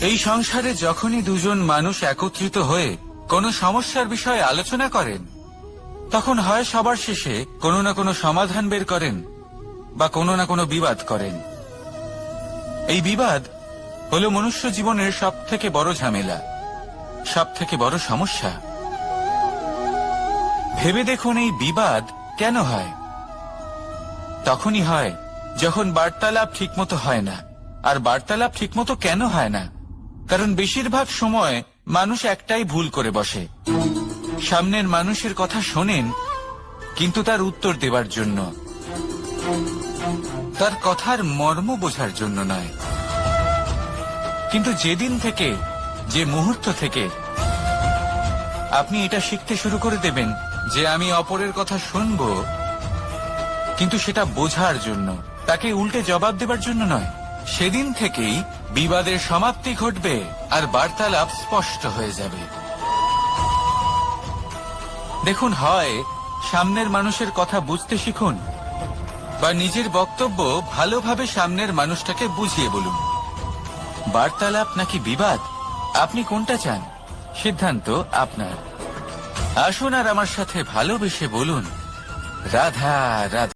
এই সংসারে যখনই দুজন মানুষ একত্রিত হয়ে কোনো সমস্যার বিষয়ে আলোচনা করেন, তখন হয় সবার শেষে কোনো না কোনো সমাধান বের করেন বা কোনো না কোনো বিবাদ করেন। এই বিবাদ হলো মনুষ্য জীবনের সবথেকে বড় ঝামেলা, সবথেকে বড় সমস্যা। ভেবে দেখুন, এই বিবাদ কেন হয়? তখনই হয় যখন বার্তালাপ ঠিকমতো হয় না। আর বার্তালাপ ঠিকমতো কেন হয় না? কারণ বেশিরভাগ সময় মানুষ একটাই ভুল করে বসে। সামনের মানুষের কথা শোনেন, কিন্তু তার উত্তর দেবার জন্য, তার কথার মর্ম বোঝার জন্য নয়। কিন্তু যেদিন থেকে, যে মুহূর্ত থেকে আপনি এটা শিখতে শুরু করে দেবেন যে আমি অপরের কথা শুনব, কিন্তু সেটা বোঝার জন্য, তাকে উল্টে জবাব দেবার জন্য নয়, সেদিন থেকেই বিবাদের সমাপ্তি ঘটবে আর বার্তালাপ স্পষ্ট হয়ে যাবে। দেখুন, হয় সামনের মানুষের কথা বুঝতে শিখুন, বা নিজের বক্তব্য ভালোভাবে সামনের মানুষটাকে বুঝিয়ে বলুন। বার্তালাপ নাকি বিবাদ, আপনি কোনটা চান? সিদ্ধান্ত আপনার। আসুন আর আমার সাথে ভালোবেসে বলুন, রাধা রাধা।